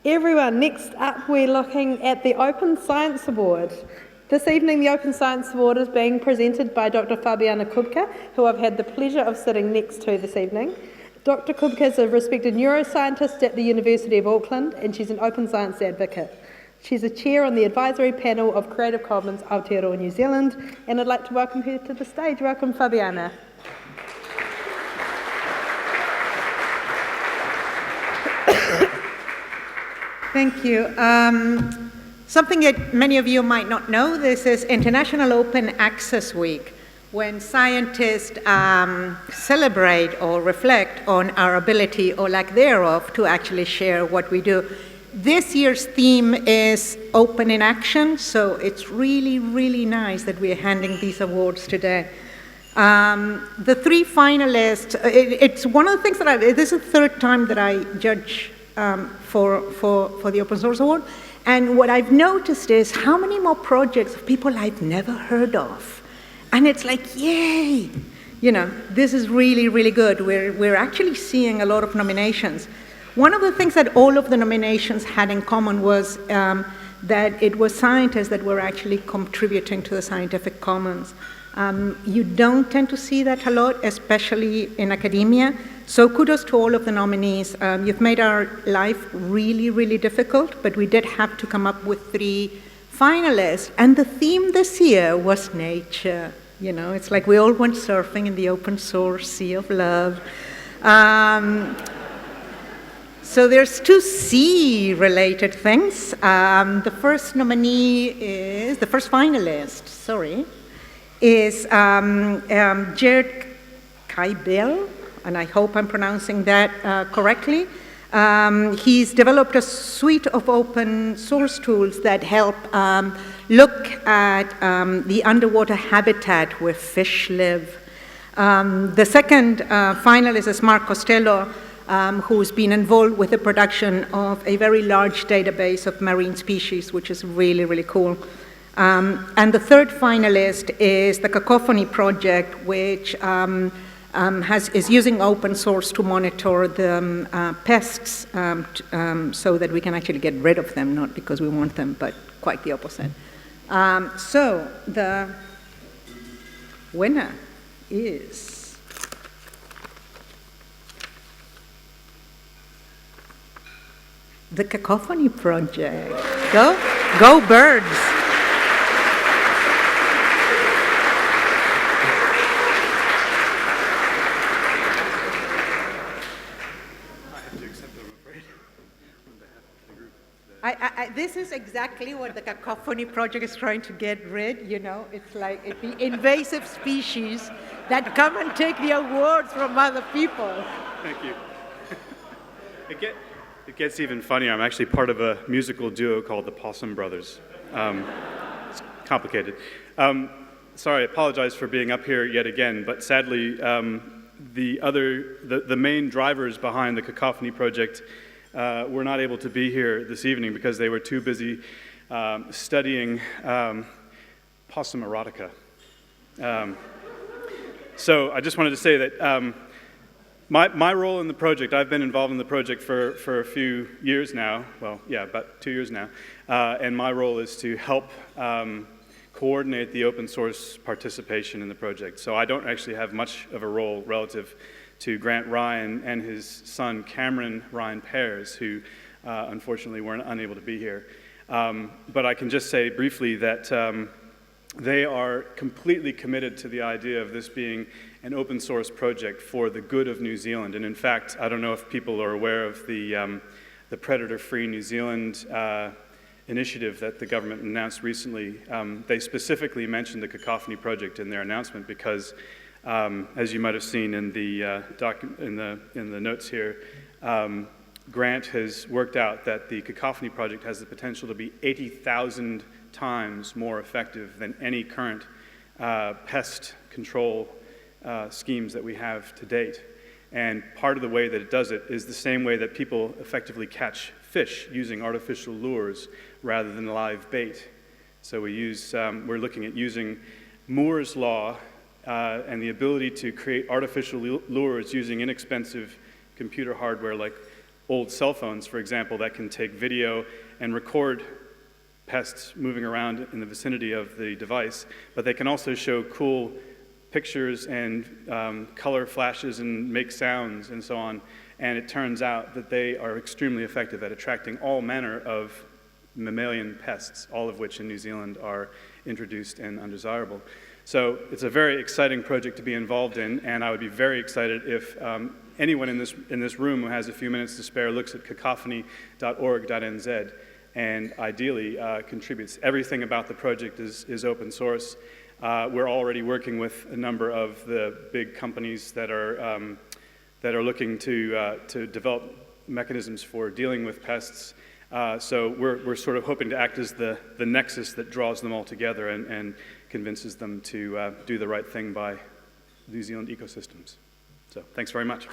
Everyone, next up we're looking at the Open Science Award. This evening the Open Science Award is being presented by Dr. Fabiana Kubka, who I've had the pleasure of sitting next to this evening. Dr. Kubka is a respected neuroscientist at the University of Auckland, and she's an open science advocate. She's a chair on the advisory panel of Creative Commons Aotearoa New Zealand, and I'd like to welcome her to the stage. Welcome, Fabiana. Thank you. Something that many of you might not know, this is International Open Access Week, when scientists celebrate or reflect on our ability or lack thereof to actually share what we do. This year's theme is Open in Action, so it's really, really nice that we're handing these awards today. The three finalists, it's one of the things that this is the third time that I judge for the Open Source Award, and what I've noticed is how many more projects of people I've never heard of, and it's like, yay! You know, this is really, really good. We're actually seeing a lot of nominations. One of the things that all of the nominations had in common was that it was scientists that were actually contributing to the scientific commons. You don't tend to see that a lot, especially in academia. So kudos to all of the nominees. You've made our life really, really difficult, but we did have to come up with 3 finalists. And the theme this year was nature. You know, it's like we all went surfing in the open source sea of love. So there's 2 sea-related things. The first finalist, is Jared Kaibel, and I hope I'm pronouncing that correctly. He's developed a suite of open source tools that help look at the underwater habitat where fish live. The second finalist is Mark Costello, who's been involved with the production of a very large database of marine species, which is really, really cool. And the third finalist is the Cacophony Project, which is using open source to monitor the pests so that we can actually get rid of them, not because we want them, but quite the opposite. So the winner is the Cacophony Project. Go birds! This is exactly what the Cacophony Project is trying to get rid, you know, it's like the invasive species that come and take the awards from other people. Thank you. It gets even funnier. I'm actually part of a musical duo called the Possum Brothers. It's complicated. Sorry, I apologize for being up here yet again, but sadly, the main drivers behind the Cacophony Project were not able to be here this evening because they were too busy studying possum erotica. So I just wanted to say that my role in the project, I've been involved in the project for a few years now, well, yeah, about 2 years now, and my role is to help coordinate the open source participation in the project. So I don't actually have much of a role relative to Grant Ryan and his son Cameron Ryan Pears, who unfortunately weren't unable to be here. But I can just say briefly that they are completely committed to the idea of this being an open source project for the good of New Zealand. And in fact, I don't know if people are aware of the Predator-Free New Zealand initiative that the government announced recently. They specifically mentioned the Cacophony Project in their announcement because as you might have seen in the notes here, Grant has worked out that the Cacophony Project has the potential to be 80,000 times more effective than any current pest control schemes that we have to date. And part of the way that it does it is the same way that people effectively catch fish using artificial lures rather than live bait. So we're looking at using Moore's Law and the ability to create artificial lures using inexpensive computer hardware like old cell phones, for example, that can take video and record pests moving around in the vicinity of the device, but they can also show cool pictures and color flashes and make sounds and so on. And it turns out that they are extremely effective at attracting all manner of mammalian pests, all of which in New Zealand are introduced and undesirable. So it's a very exciting project to be involved in, and I would be very excited if anyone in this room who has a few minutes to spare looks at cacophony.org.nz and ideally contributes. Everything about the project is open source. We're already working with a number of the big companies that are looking to develop mechanisms for dealing with pests. So we're sort of hoping to act as the nexus that draws them all together and convinces them to do the right thing by New Zealand ecosystems. So thanks very much.